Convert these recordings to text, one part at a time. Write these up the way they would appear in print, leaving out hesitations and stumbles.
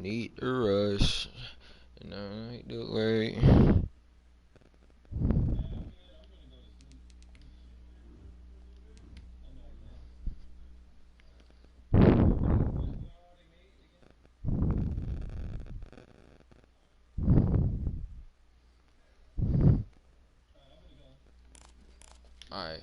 need to rush. And I need to wait. Alright.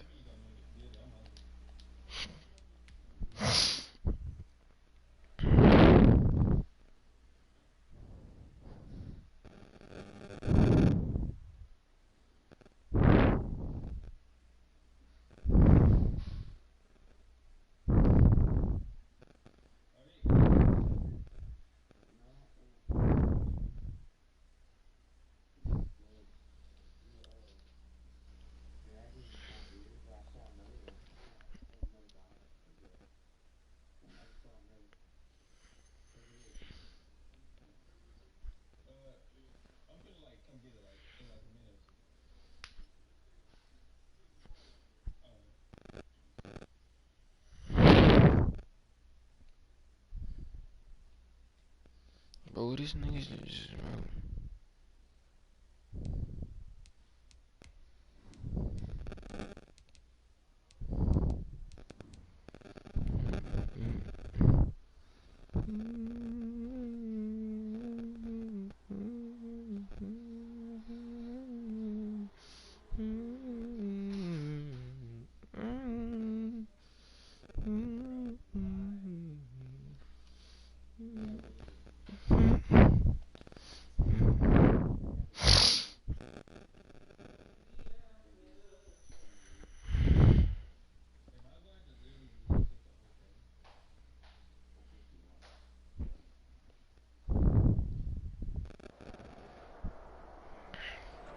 Bro, this nigga's just, bro.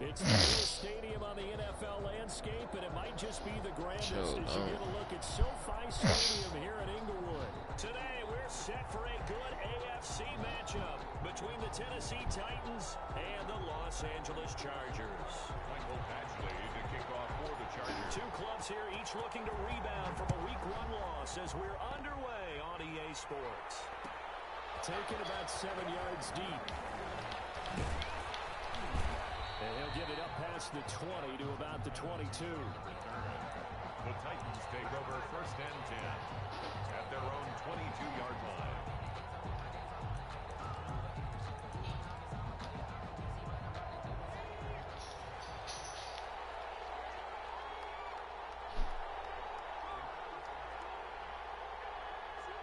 It's the biggest stadium on the NFL landscape, and it might just be the grandest as you get a look at SoFi Stadium here in Inglewood. Today, we're set for a good AFC matchup between the Tennessee Titans and the Los Angeles Chargers. Michael Batchley to kick off for the Chargers. Two clubs here, each looking to rebound from a Week 1 loss as we're underway on EA Sports. Taken about 7 yards deep. And he'll get it up past the 20 to about the 22. The Titans take over 1st and 10 at their own 22-yard line.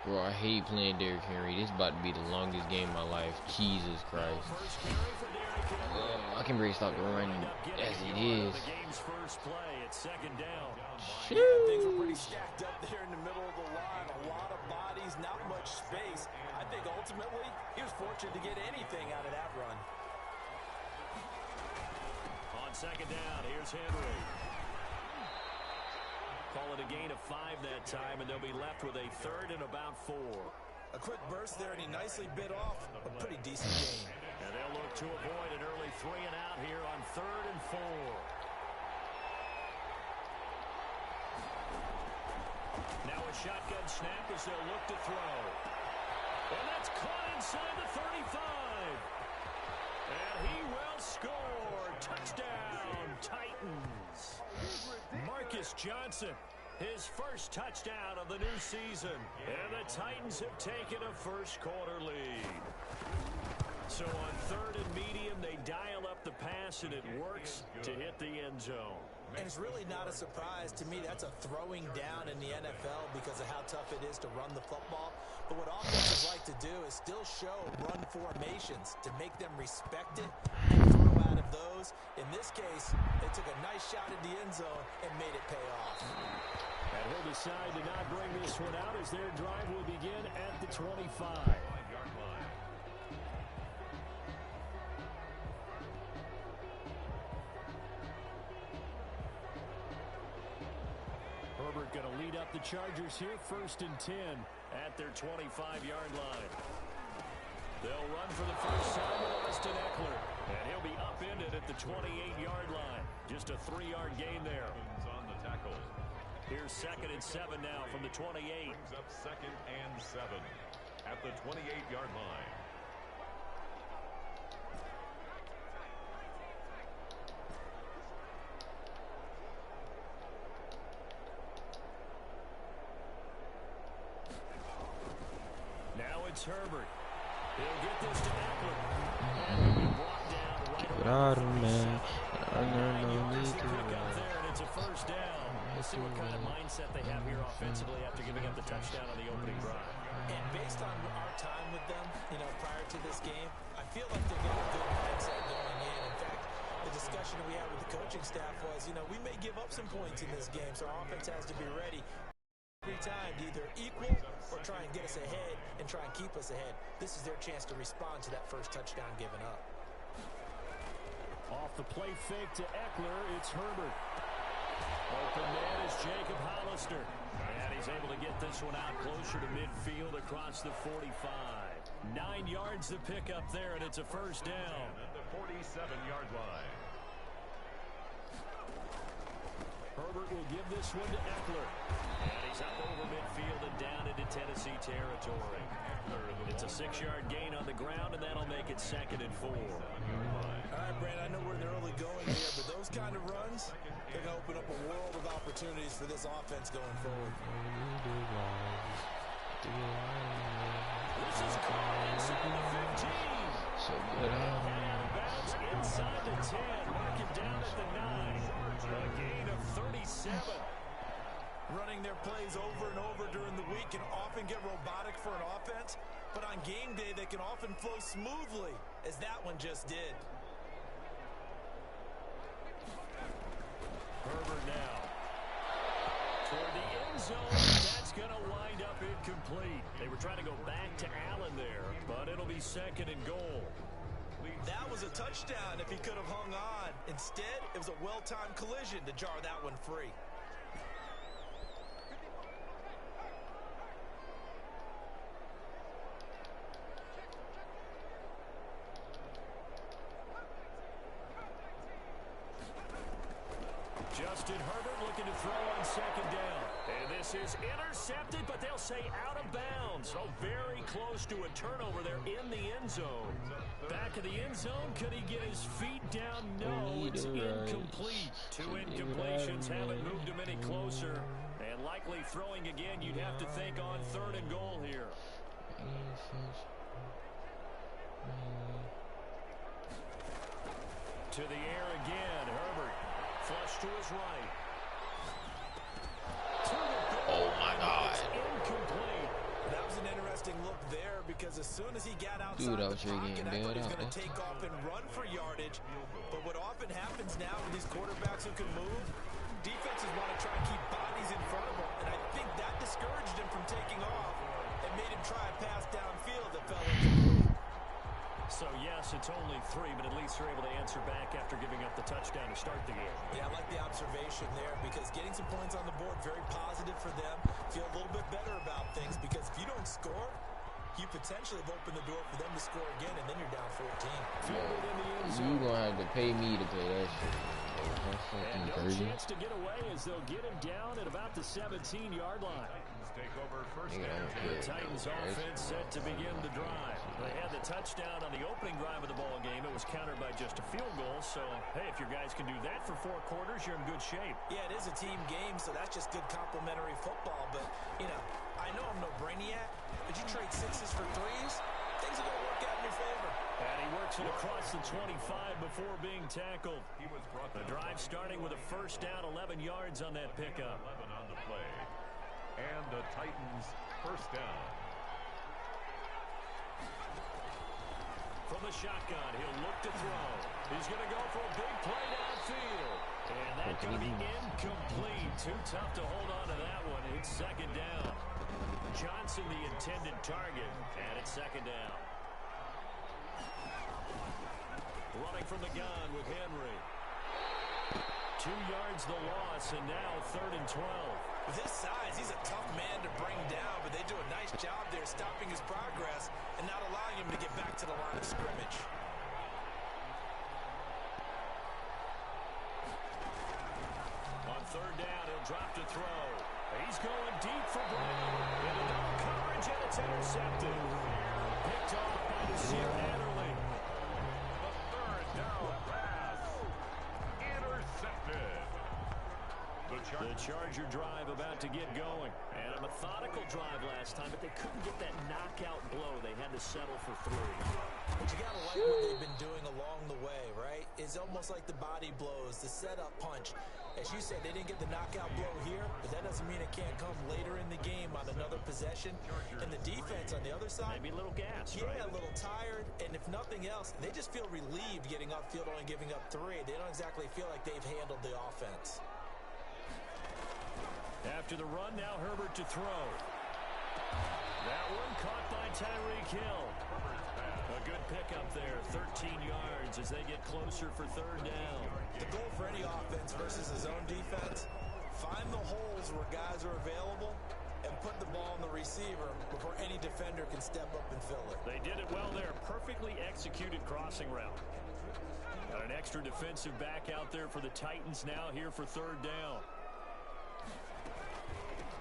Bro, I hate playing Derrick Henry. This is about to be the longest game of my life. Jesus Christ. I can barely stop the run as it is. Things were pretty stacked up there in the middle of the line. A lot of bodies, not much space. I think ultimately he was fortunate to get anything out of that run. On 2nd down, here's Henry. Call it a gain of 5 that time, and they'll be left with a 3rd and about 4. A quick burst there, and he nicely bit off a pretty decent gain. And they'll look to avoid an early 3 and out here on 3rd and 4. Now a shotgun snap as they'll look to throw. And that's caught inside the 35. And he will score. Touchdown, Titans. Marcus Johnson, his first touchdown of the new season. And the Titans have taken a first-quarter lead. So on 3rd and medium, they dial up the pass, and it works to hit the end zone. And it's really not a surprise to me. That's a throwing down in the NFL because of how tough it is to run the football. But what offenses like to do is still show run formations to make them respect it and throw out of those. In this case, they took a nice shot at the end zone and made it pay off. And he'll decide to not bring this one out as their drive will begin at the 25. Herbert going to lead up the Chargers here, 1st and 10 at their 25-yard line. They'll run for the first time with Austin Eckler, and he'll be upended at the 28-yard line. Just a 3-yard gain there. On the tackle. Here's 2nd and 7 now from the 28. Brings up 2nd and 7 at the 28-yard line. it's Herbert. He'll get this to Eckler. And he'll be brought down right around the 47. 9 yards to pick up there, and it's a first down. We'll see what kind of mindset they have here offensively after giving up the touchdown on the opening drive. And based on our time with them, prior to this game, I feel like they're getting a good mindset going in. In fact, the discussion we had with the coaching staff was, we may give up some points in this game, so our offense has to be ready every time to either equal or try and get us ahead and try and keep us ahead. This is their chance to respond to that first touchdown given up. Off the play fake to Eckler, it's Herbert. Open man is Jacob Hollister. And he's able to get this one out closer to midfield across the 45. 9 yards to pick up there, and it's a first down. At the 47-yard line. Herbert will give this one to Eckler. And he's up over midfield and down into Tennessee territory. It's a 6-yard gain on the ground, and that'll make it 2nd and 4. All right, Brandon, I know we're in the early going here, but those kind of runs, they're going to open up a world of opportunities for this offense going forward. This is caught inside the 15. So good. And out of bounds inside the 10. Mark it down at the 9. A gain of 37. Running their plays over and over during the week can often get robotic for an offense, but on game day they can often flow smoothly, as that one just did. Herbert now. Toward the end zone. That's going to wind up incomplete. They were trying to go back to Allen there, but it'll be 2nd and goal. That was a touchdown if he could have hung on. Instead, it was a well-timed collision to jar that one free. Justin Herbert looking to throw on 2nd down. And this is intercepted, but they'll say out of bounds. So very close to a turnover there in the end zone. Back of the end zone, could he get his feet down? No, it's incomplete. 2 incompletions haven't moved him any closer. And likely throwing again, you'd have to think on 3rd and goal here. To the air again, Herbert. Flush to his right. Oh, my God. Incomplete. That was an interesting look there because as soon as he got outside Dude, the was really pocket, I getting thought he was bailed going out. to take off and run for yardage. But what often happens now with these quarterbacks who can move, defenses want to try and keep bodies in front of them. And I think that discouraged him from taking off and made him try a pass downfield that fell incomplete. So, yes, it's only 3, but at least they're able to answer back after giving up the touchdown to start the game. Yeah, I like the observation there because getting some points on the board, very positive for them. Feel a little bit better about things because if you don't score, you potentially have opened the door for them to score again, and then you're down 14. Fielded in the end zone. You gonna have to pay me to play that shit. That's And fucking no crazy. chance to get away as they'll get him down at about the 17-yard line. Take over first Nigga, I don't down. care. The Titans offense set to begin the drive. They had the touchdown on the opening drive of the ball game. It was countered by just a field goal. So, hey, if your guys can do that for 4 quarters, you're in good shape. Yeah, it is a team game, so that's just good complimentary football. But, I know I'm no brainiac, but you trade 6s for 3s, things are going to work out in your favor. And he works it across the 25 before being tackled. The drive starting with a first down, 11 yards on that pickup. 11 on the play. And the Titans first down. From the shotgun, he'll look to throw. He's going to go for a big play downfield. And that's going to be incomplete. Too tough to hold on to that one. It's 2nd down. Johnson the intended target. And it's 2nd down. Running from the gun with Henry. 2 yards the loss, and now 3rd and 12. With his size, he's a tough man to bring down, but they do a nice job there stopping his progress and not allowing him to get back to the line of scrimmage. On 3rd down, he'll drop to throw. He's going deep for Brown. Into double coverage, and it's intercepted. Picked off by Nasir Adderley. The 3rd down pass. Intercepted. The Charger drive about to get going. And a methodical drive last time, but they couldn't get that knockout blow. They had to settle for 3. But you got to like what they've been doing along the way, right? It's almost like the body blows, the setup punch. As you said, they didn't get the knockout blow here, but that doesn't mean it can't come later in the game on another possession. And the defense on the other side, maybe a little gas, yeah, right? A little tired. And if nothing else, they just feel relieved getting upfield, only giving up 3. They don't exactly feel like they've handled the offense. After the run, now Herbert to throw. That one caught by Tyreek Hill. A good pickup there, 13 yards as they get closer for 3rd down. The goal for any offense versus his own defense, find the holes where guys are available and put the ball on the receiver before any defender can step up and fill it. They did it well there. Perfectly executed crossing route. Got an extra defensive back out there for the Titans now here for 3rd down.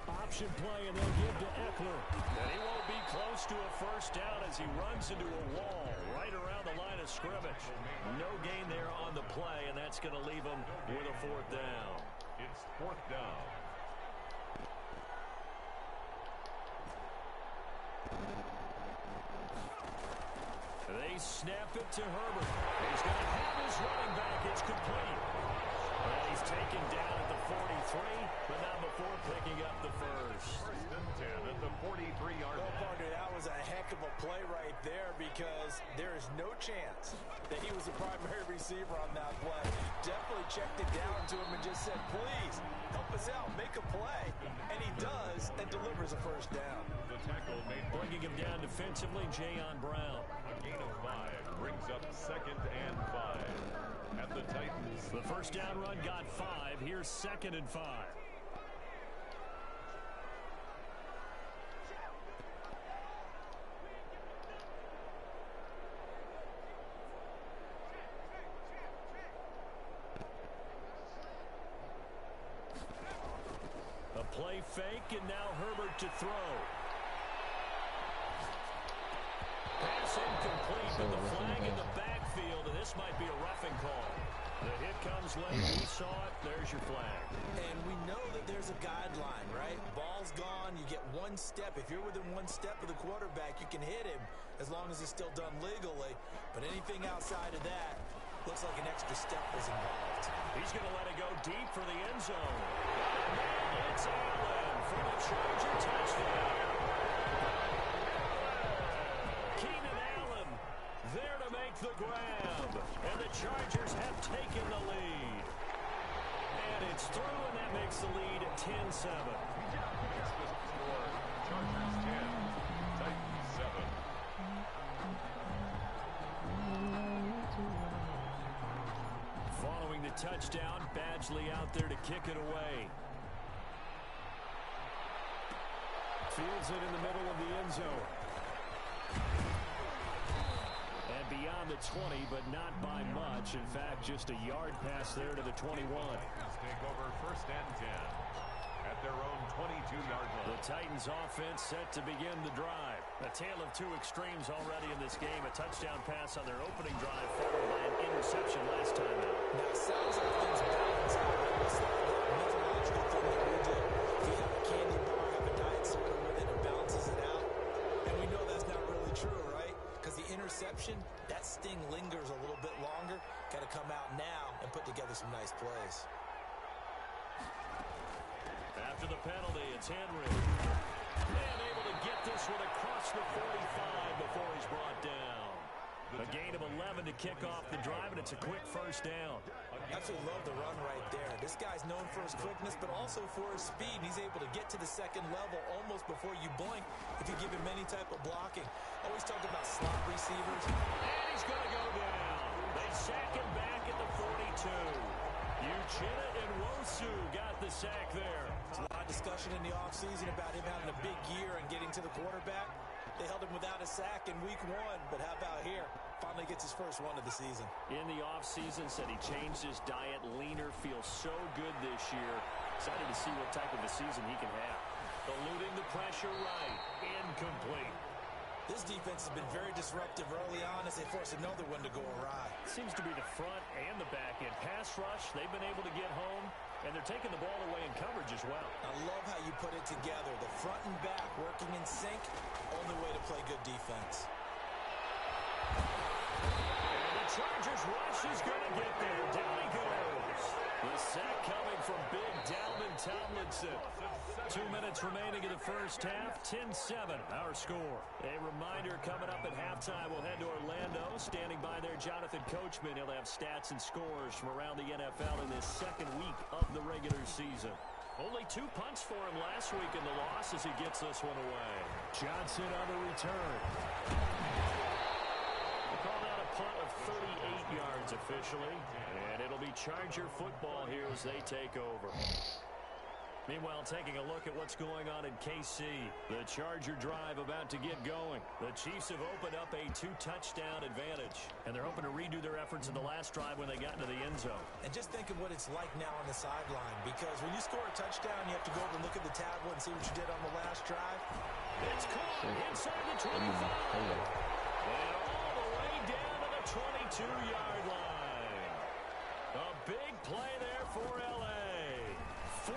Option play, and they'll give to Eckler. And he won't be close to a 1st down as he runs into a wall right around the line of scrimmage. No gain there on the play, and that's going to leave him with a 4th down. It's 4th down. They snap it to Herbert. He's going to have his running back. It's complete. Well, he's taken down at the 43, but not before picking up the 1st. 1st and 10 at the 43-yard line. Well, partner, that was a heck of a play right there because there is no chance that he was the primary receiver on that play. Definitely checked it down to him and just said, please, help us out, make a play. And he does and delivers a 1st down. The tackle made Bringing him down defensively, Jayon Brown. a gain of 5 brings up 2nd and 5 at the Titans. The 1st down run got 5. Here's 2nd and 5. A play fake, and now Herbert to throw. Pass incomplete, but the flag in the backfield, and this might be a roughing call. The hit comes late. He saw it. There's your flag. And we know that there's a guideline, right? Ball's gone. You get 1 step. If you're within 1 step of the quarterback, you can hit him as long as it's still done legally. But anything outside of that looks like an extra step was involved. He's going to let it go deep for the end zone. And it's Allen for the Charger touchdown. Keenan Allen there to make the grab. And the Chargers have taken the lead. And it's through, and that makes the lead 10-7. Chargers 10, Titans 7. Following the touchdown, Badgley out there to kick it away. Fields it in the middle of the end zone. And beyond the 20, but not by much. In fact, just a yard pass there to the 21. Titans take over 1st and 10 at their own 22-yard line. The Titans offense set to begin the drive. A tale of 2 extremes already in this game. A touchdown pass on their opening drive, followed by an interception last time out. Now, it sounds like things balance out. It's like that methodological thing that we do. If you have a candy bar, have a diet soda with it, it balances it out. And we know that's not really true, right? Because the interception, that sting lingers a little bit longer. Got to come out now and put together some nice plays. After the penalty, it's Henry. Man able to get this one across the 45 before he's brought down. A gain of 11 to kick off the drive, and it's a quick 1st down. Absolutely love the run right there. This guy's known for his quickness, but also for his speed. He's able to get to the 2nd level almost before you blink if you give him any type of blocking. Always talk about slot receivers. And he's going to go down. They sack him back at the 42. Uchenna and Wosu got the sack there. There's a lot of discussion in the offseason about him having a big year and getting to the quarterback. They held him without a sack in week 1, but how about here? Finally gets his first one of the season. In the offseason, said he changed his diet, leaner, feels so good this year. Excited to see what type of a season he can have. Eluding the pressure right. Incomplete. This defense has been very disruptive early on as they force another one to go awry. Seems to be the front and the back end. Pass rush, they've been able to get home. And they're taking the ball away in coverage as well. I love how you put it together. The front and back working in sync. Only way to play good defense. And the Chargers rush is going to get there. Down he goes. The sack coming from Big Dalvin Tomlinson. 2 minutes remaining in the first half. 10-7 our score. A reminder coming up at halftime. We'll head to Orlando. Standing by there, Jonathan Coachman. He'll have stats and scores from around the NFL in this second week of the regular season. Only 2 punts for him last week in the loss as he gets this one away. Johnson on the return. They called out a punt of 38 yards officially. And it'll be Charger football here as they take over. Meanwhile, taking a look at what's going on in KC. The Charger drive about to get going. The Chiefs have opened up a 2-touchdown advantage. And they're hoping to redo their efforts in the last drive when they got into the end zone. And just think of what it's like now on the sideline. Because when you score a touchdown, you have to go over and look at the tablet and see what you did on the last drive. It's caught inside the 25. And all the way down to the 22-yard line. A big play there for L.A. 48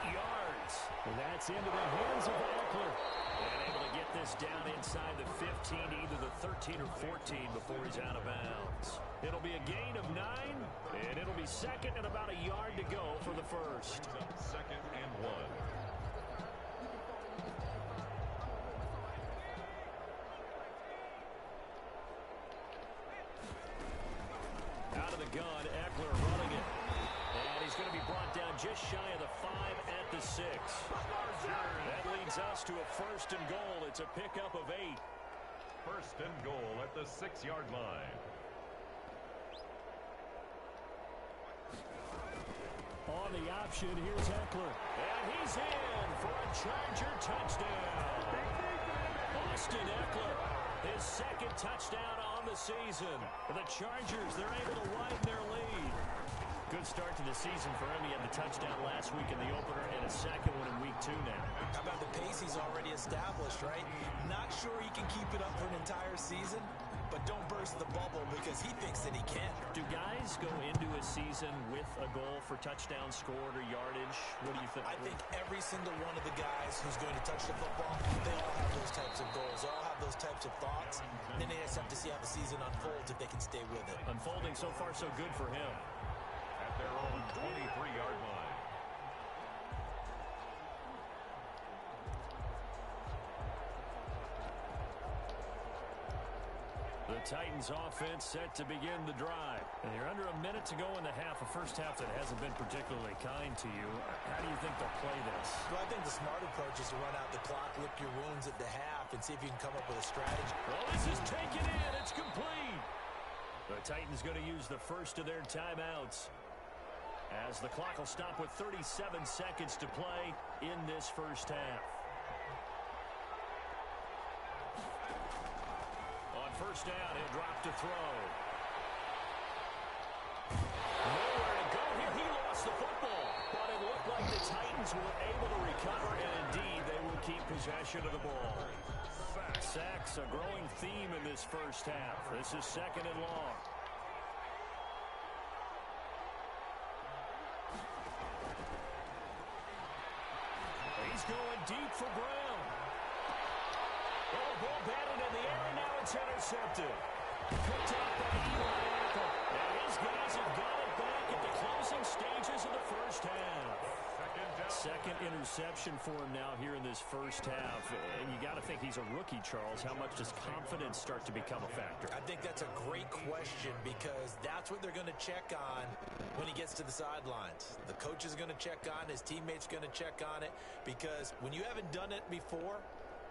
yards. And that's into the hands of Eckler. And able to get this down inside the 15, either the 13 or 14 before he's out of bounds. It'll be a gain of 9, and it'll be second and about a yard to go for the first. Second and 1. Out of the gun, Eckler running it. And he's going to be brought down just shy of the 5 at the 6. That leads us to a first and goal. It's a pickup of 8. First and goal at the 6-yard line. On the option, here's Eckler. And he's in for a Charger touchdown. Austin Eckler, his second touchdown on the season. The Chargers, they're able to widen their lead. Good start to the season for him. He had the touchdown last week in the opener and a second one in week 2 now. How about the pace he's already established, right? Not sure he can keep it up for an entire season, but don't burst the bubble because he thinks that he can. Do guys go into a season with a goal for touchdown scored or yardage? What do you think? I think every single one of the guys who's going to touch the football, they all have those types of goals. They all have those types of thoughts. And then they just have to see how the season unfolds if they can stay with it. Unfolding so far so good for him. At their own 23-yard line. The Titans offense set to begin the drive. And you're under a minute to go in the half, a first half that hasn't been particularly kind to you. How do you think they'll play this? Well, I think the smart approach is to run out the clock, lick your wounds at the half, and see if you can come up with a strategy. Well, this is taken in. It's complete. The Titans going to use the first of their timeouts, as the clock will stop with 37 seconds to play in this first half. On first down, he'll drop to throw. Nowhere to go here. He lost the football. But it looked like the Titans were able to recover, and indeed they will keep possession of the ball. Sacks, a growing theme in this first half. This is second and long. He's going deep for Brown. Oh, ball batted in the air, and now it's intercepted. Picked up by Eli Apple. And his guys have got it back at the closing stages of the first half. Second interception for him now here in this first half. And you got to think he's a rookie, Charles. How much does confidence start to become a factor? I think that's a great question because that's what they're going to check on when he gets to the sidelines. The coach is going to check on, his teammates going to check on it, because when you haven't done it before,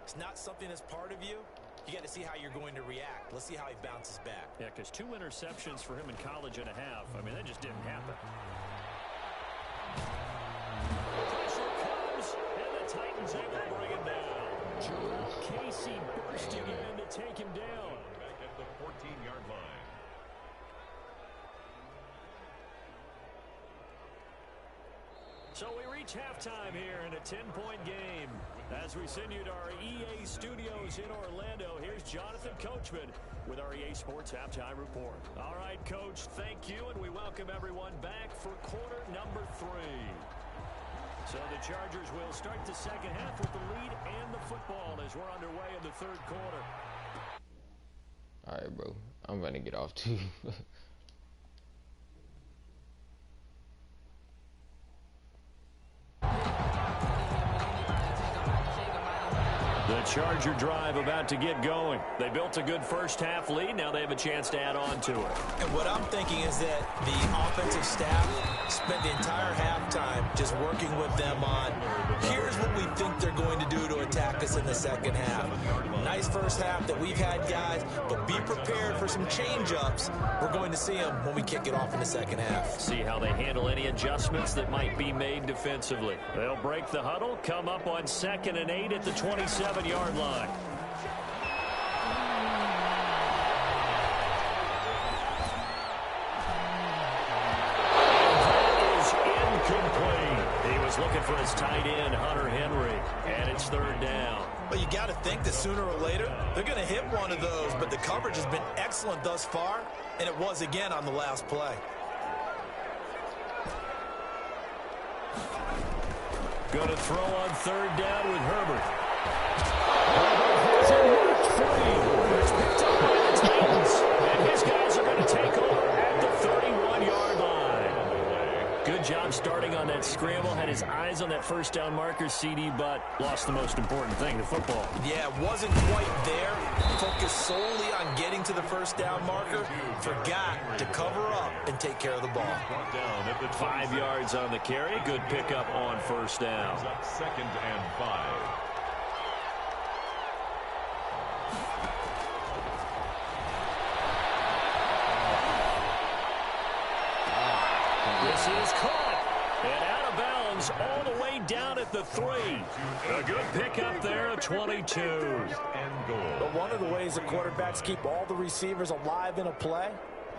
it's not something that's part of you. You got to see how you're going to react. Let's see how he bounces back. Yeah, because 2 interceptions for him in college and a half. I mean, that just didn't happen. Pressure comes, and the Titans able to bring him down. Jerome Casey bursting in to take him down. Back at the 14-yard line. So we reach halftime here in a 10-point game. As we send you to our EA studios in Orlando, here's Jonathan Coachman with our EA Sports Halftime Report. All right, Coach, thank you, and we welcome everyone back for quarter number 3. So the Chargers will start the second half with the lead and the football as we're underway in the third quarter. All right, bro. I'm going to get off, too. The Charger drive about to get going. They built a good first half lead. Now they have a chance to add on to it. And what I'm thinking is that the offensive staff spent the entire halftime just working with them on, here's what we think they're going to do to attack us in the second half. Nice first half that we've had, guys, but be prepared for some change-ups. We're going to see them when we kick it off in the second half. See how they handle any adjustments that might be made defensively. They'll break the huddle, come up on 2nd and 8 at the 27-yard line. He was looking for his tight end, Hunter Henry, and it's 3rd down. But you got to think that sooner or later, they're going to hit one of those, but the coverage has been excellent thus far, and it was again on the last play. Going to throw on 3rd down with Herbert. Herbert has it worked free. It's picked up by the Titans, and his guys are going to take over at the 31-yard line. Good job starting on that scramble. Had his eyes on that first down marker, CD, but lost the most important thing, the football. Yeah, wasn't quite there. Focused solely on getting to the first down marker. Forgot to cover up and take care of the ball. 5 yards on the carry. Good pickup on first down. 2nd and 5. This is caught and out of bounds all the way down at the 3. A good pickup there, a 22. But one of the ways the quarterbacks keep all the receivers alive in a play,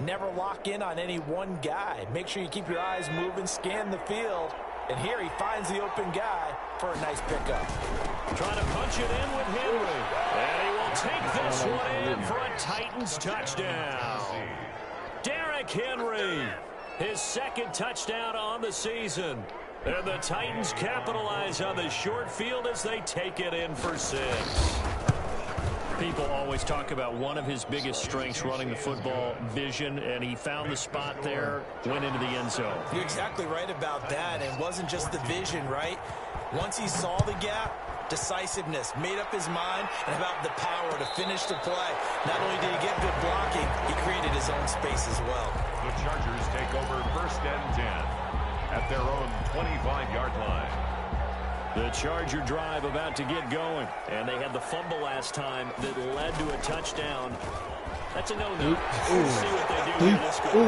never lock in on any one guy. Make sure you keep your eyes moving, scan the field, and here he finds the open guy for a nice pickup. Trying to punch it in with Henry. And he will take this one in for a Titans touchdown. Derrick Henry. His 2nd touchdown on the season. And the Titans capitalize on the short field as they take it in for 6. People always talk about one of his biggest strengths running the football, vision, and he found the spot there, went into the end zone. You're exactly right about that. It wasn't just the vision, right? Once he saw the gap, decisiveness, made up his mind, and about the power to finish the play. Not only did he get good blocking, he created his own space as well. The Chargers take over 1st and 10 at their own 25-yard line. The Charger drive about to get going, and they had the fumble last time that led to a touchdown. That's a no-no. We'll see what they do here this go. The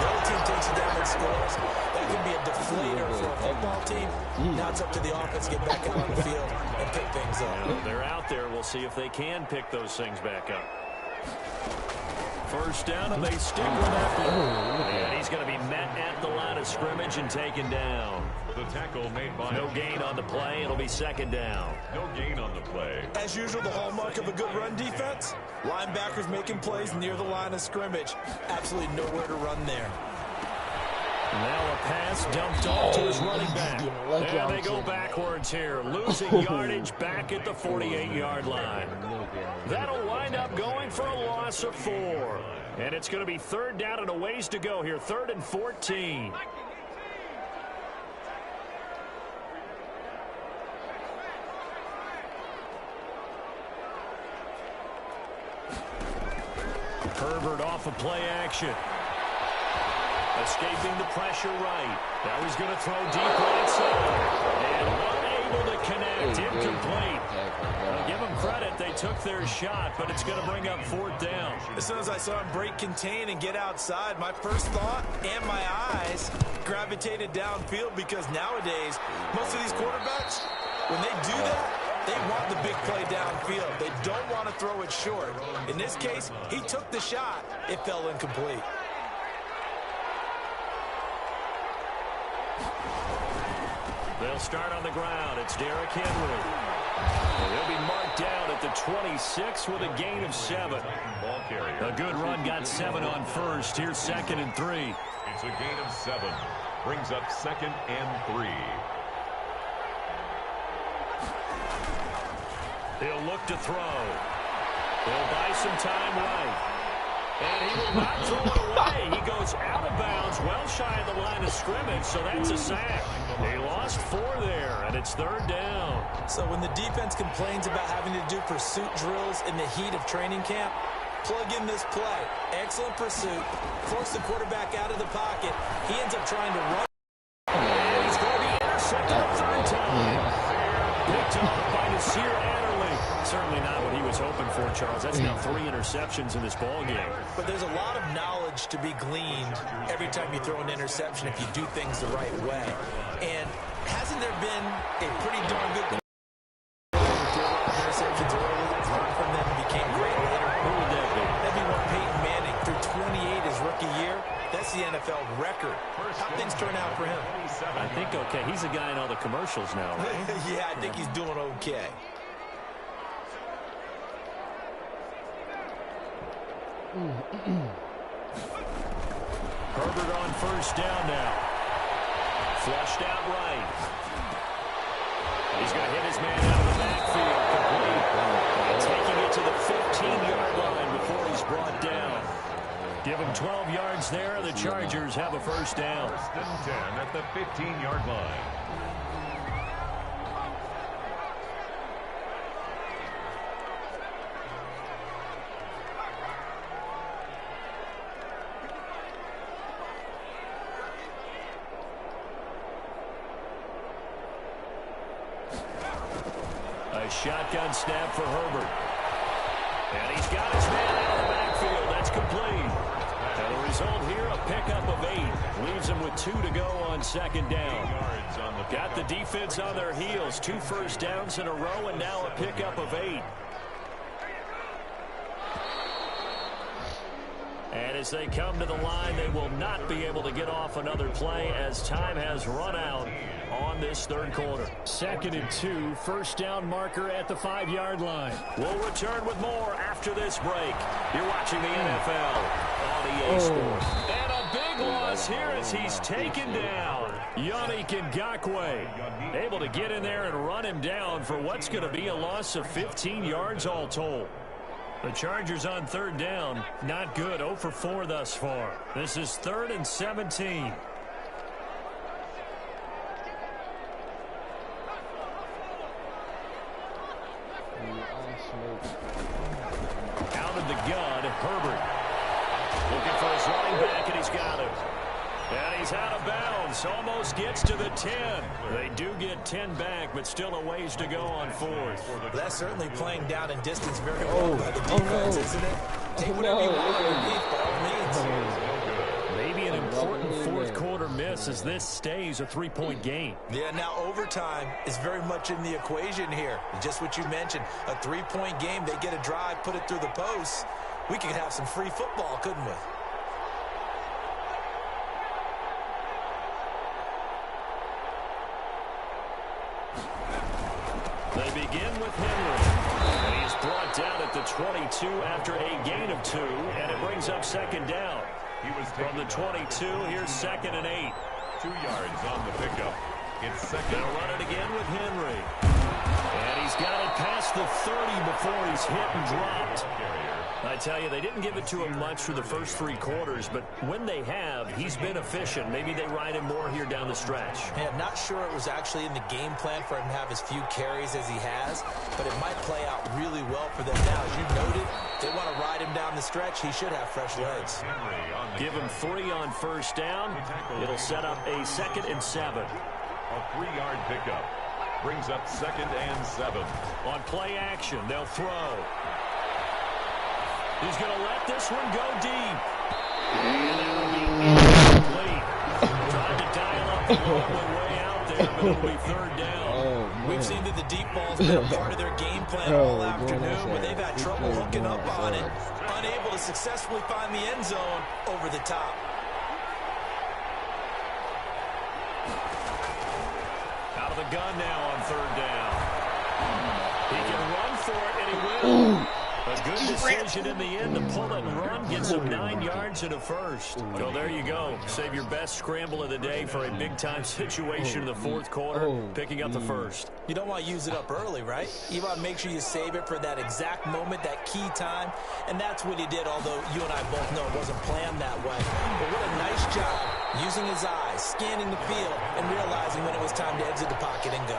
other team takes it down and scores. That can be a deflator for a football team. Now it's up to the offense to get back out on the field and pick things up. They're out there. We'll see if they can pick those things back up. First down, and they stick with that play. And he's going to be met at the line of scrimmage and taken down. The tackle made by... No gain on the play. It'll be 2nd down. No gain on the play. As usual, the hallmark of a good run defense, linebackers making plays near the line of scrimmage. Absolutely nowhere to run there. Now a pass dumped off to his running back. And they go backwards here, losing yardage back at the 48-yard line. That'll wind up going for a loss of 4. And it's going to be 3rd down and a ways to go here, 3rd and 14. Herbert off of play action. Escaping the pressure right. Now he's going to throw deep right side. And unable to connect. Incomplete. I'll give them credit. They took their shot, but it's going to bring up 4th down. As soon as I saw him break contain and get outside, my first thought and my eyes gravitated downfield because nowadays, most of these quarterbacks, when they do that, they want the big play downfield. They don't want to throw it short. In this case, he took the shot. It fell incomplete. They'll start on the ground. It's Derrick Henry. And he'll be marked down at the 26 with a gain of 7. Ball carrier. A good run, got 7 on first. Here's 2nd and 3. It's a gain of 7. Brings up 2nd and 3. He'll look to throw. He'll buy some time right. And he will not throw it away. He goes out of bounds, well shy of the line of scrimmage, so that's a sack. They lost 4 there, and it's 3rd down. So when the defense complains about having to do pursuit drills in the heat of training camp, plug in this play. Excellent pursuit. Force the quarterback out of the pocket. He ends up trying to run. And he's going to be intercepted a 3rd time. Picked off by Nasir Adderley. Certainly not what he was hoping for, Charles. That's now 3 interceptions in this ball game. But there's a lot of knowledge to be gleaned every time you throw an interception if you do things the right way. And hasn't there been a pretty darn good interceptions early, learned from them, became great later? Who would that be? That'd be one Peyton Manning through 28 his rookie year. That's the NFL record. How things turn out for him? I think okay. He's a guy in all the commercials now, right? Yeah, I think he's doing okay. Herbert on 1st down now. Flushed out right. He's going to hit his man out of the backfield. Complete. And taking it to the 15-yard line before he's brought down. Give him 12 yards there. The Chargers have a 1st down. 1st and 10 at the 15-yard line. A shotgun snap for Herbert. And he's got his man out of the backfield. That's complete. And the result here, a pickup of 8. Leaves him with 2 to go on 2nd down. Got the defense on their heels. 2 first downs in a row, and now a pickup of 8. And as they come to the line, they will not be able to get off another play as time has run out on this 3rd quarter. 2nd and 2, 1st down marker at the 5-yard line. We'll return with more after this break. You're watching the NFL on EA Sports. And a big loss here as he's taken down. Yannick Ngakoue able to get in there and run him down for what's going to be a loss of 15 yards all told. The Chargers on 3rd down, not good, 0 for 4 thus far. This is 3rd and 17. Out of the gun, Herbert. Looking for his running back, and he's got him. And he's out of bounds, almost gets to the 10. They do get 10 back, but still a ways to go on 4th. That's certainly playing down in distance very well by the defense, isn't it? Take whatever you want underneath by all means. Maybe an important 4th quarter miss as this stays a 3-point game. Yeah, now overtime is very much in the equation here. Just what you mentioned, a 3-point game, they get a drive, put it through the posts. We could have some free football, couldn't we? They begin with Henry. And he's brought down at the 22 after a gain of 2, and it brings up 2nd down. He was From the 22, here's 2nd and 8. 2 yards on the pickup. It's 2nd. They'll run it again with Henry. And he's got it past the 30 before he's hit and dropped. I tell you, they didn't give it to him much for the first 3 quarters, but when they have, he's been efficient. Maybe they ride him more here down the stretch. Yeah, I'm not sure it was actually in the game plan for him to have as few carries as he has, but it might play out really well for them now. As you noted, they want to ride him down the stretch. He should have fresh legs. Give him 3 on 1st down. It'll set up a 2nd and 7. A 3-yard pickup. Brings up 2nd and 7. On play action, they'll throw. He's going to let this one go deep. And that'll be incomplete. Trying to dial up the ball way out there, but it'll be 3rd down. We've seen that the deep ball's been a part of their game plan all afternoon, but they've had trouble hooking up on it, unable to successfully find the end zone over the top. Out out of the gun now on third down. He can run for it, and he will. A good decision in the end to pull it and run. Gets him 9 yards and a first. So there you go. Save your best scramble of the day for a big-time situation in the fourth quarter, picking up the first. You don't want to use it up early, right? You want to make sure you save it for that exact moment, that key time. And that's what he did, although you and I both know it wasn't planned that way. But what a nice job using his eyes, scanning the field, and realizing when it was time to exit the pocket and go.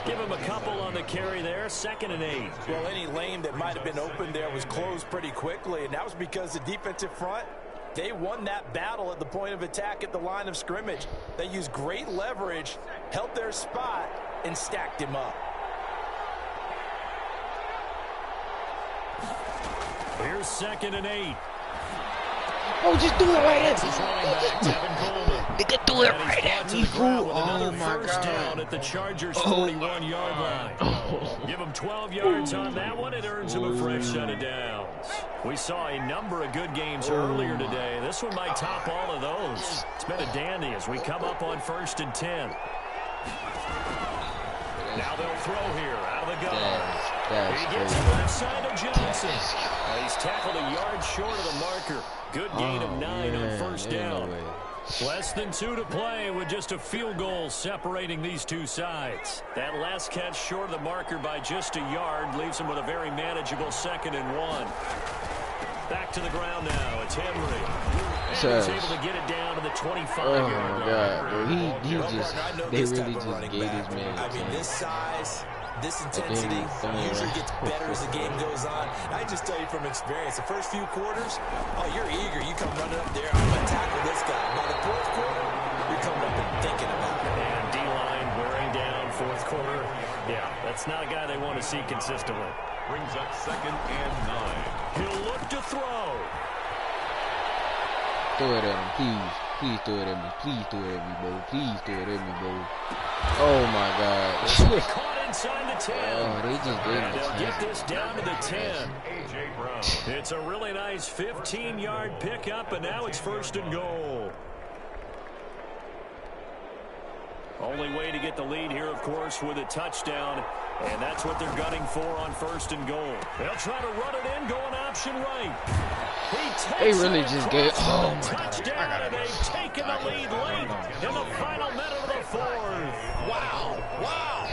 Give him a couple on the carry there, 2nd and 8. Well, any lane that might have been open there was closed pretty quickly, and that was because the defensive front, they won that battle at the point of attack at the line of scrimmage. They used great leverage, held their spot, and stacked him up. Here's 2nd and 8. Oh, just do it right at me. Nigga, do it right at me, fool. Oh, my first God. Down at the Chargers' 41-yard line. Give him 12 yards on that one. It earns him a fresh set of downs. We saw a number of good games earlier today. This one might top all of those. It's been a dandy as we come up on 1st and 10. Now they'll throw here out of the gun. He gets left side of Johnson. He's tackled a yard short of the marker. Good gain of 9 on first down. Less than 2 to play with just a field goal separating these two sides. That last catch short of the marker by just a yard leaves him with a very manageable 2nd and 1. Back to the ground now. It's Henry. And he's able to get it down to the 25-yard line. Oh, my God. Bro, they really just gave his man. I mean, this size, this intensity usually gets better as the game goes on. I just tell you from experience, the first few quarters, oh, you're eager. You come running up there, I'm going to tackle this guy. By the fourth quarter, you're coming up and thinking about it. And D-line wearing down fourth quarter. Yeah, that's not a guy they want to see consistently. Brings up 2nd and 9. He'll look to throw. Throw it at him, please. Please throw it at me. Please throw it at me, bro. Please throw it at me, bro. Oh, my God. Caught inside the 10. Oh, they just gave And him they'll a get chance. this down to the 10. A.J. Brown. It's a really nice 15-yard pickup, and now it's 1st and goal. Only way to get the lead here, of course, with a touchdown. And that's what they're gunning for on 1st and goal. They'll try to run it in, going option right. They really just gave. Oh, my Touchdown, and they've taken the lead late in the final minute of the fourth. Wow, wow,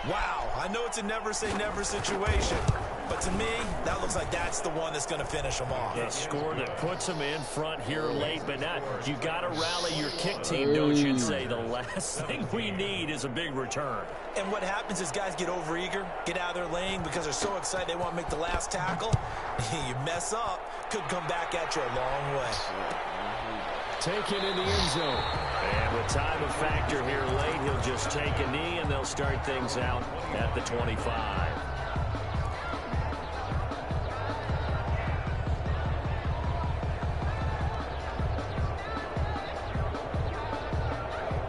wow. I know it's a never say never situation, but to me, that looks like that's the one that's going to finish them off. A score that puts them in front here late, but now you got to rally your kick team, don't you, and say the last thing we need is a big return. And what happens is guys get overeager, get out of their lane because they're so excited they want to make the last tackle. You mess up, could come back at you a long way. Taken in the end zone. And with time a factor here late, he'll just take a knee, and they'll start things out at the 25.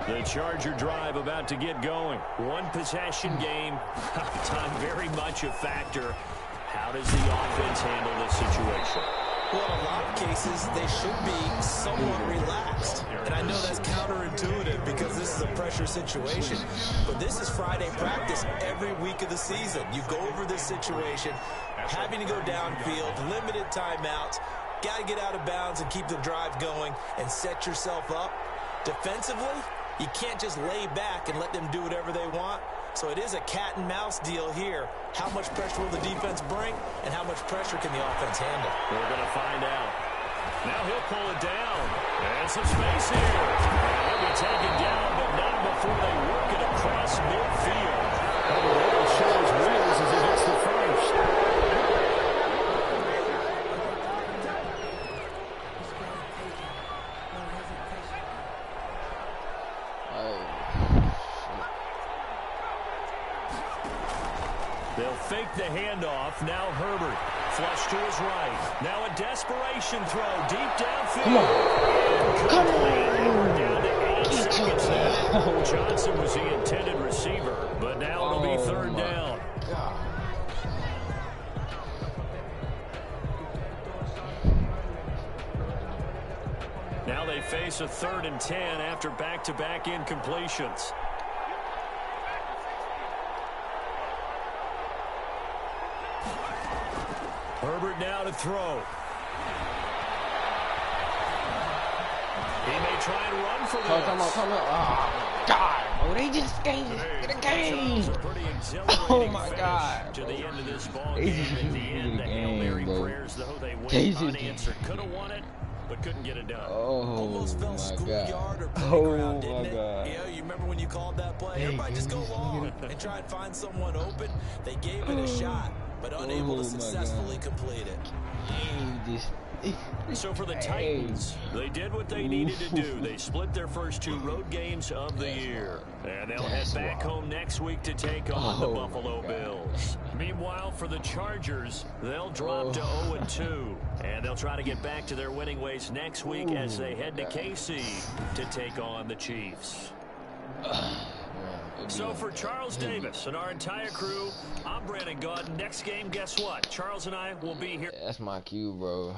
The Charger drive about to get going. One possession game. Time very much a factor. How does the offense handle this situation? Well, in a lot of cases, they should be somewhat relaxed. And I know that's counterintuitive because this is a pressure situation. But this is Friday practice every week of the season. You go over this situation, having to go downfield, limited timeouts, got to get out of bounds and keep the drive going and set yourself up. Defensively, you can't just lay back and let them do whatever they want. So it is a cat and mouse deal here. How much pressure will the defense bring, and how much pressure can the offense handle? We're going to find out. Now he'll pull it down. And some space here. And he'll be taken down, but not before they work it across midfield. And the road shows wheels as he gets the first. They'll fake the handoff. Now Herbert. Flush to his right. Now a desperation throw. Deep downfield. Come on. Come on. Down to 8 seconds now. Johnson was the intended receiver, but now it'll be third down. Now they face a 3rd and 10 after back-to-back incompletions. Herbert now to throw. He may try and run for this. Come on. Oh, God. Oh, they just gave it the game. Oh, my God. To Bro. the end of this ball They game. just At the gave end, it the the Hail Mary game, bro. prayers, though, they They went just unanswered. Could have won it, but couldn't get it done. Oh, Almost felt my schoolyard or God. playground, Oh, didn't my it? God. You know, you remember when you called that play? Everybody just go long and try and find someone open. They gave it a shot, but unable to successfully complete it. So for the Titans, they did what they needed to do. They split their first 2 road games of the year. And they'll head back home next week to take on the Buffalo Bills. Meanwhile, for the Chargers, they'll drop to 0-2. And they'll try to get back to their winning ways next week as they head to KC to take on the Chiefs. So for Charles Davis and our entire crew, I'm Brandon Gaudin. Next game, guess what? Charles and I will be here. That's my cue, bro.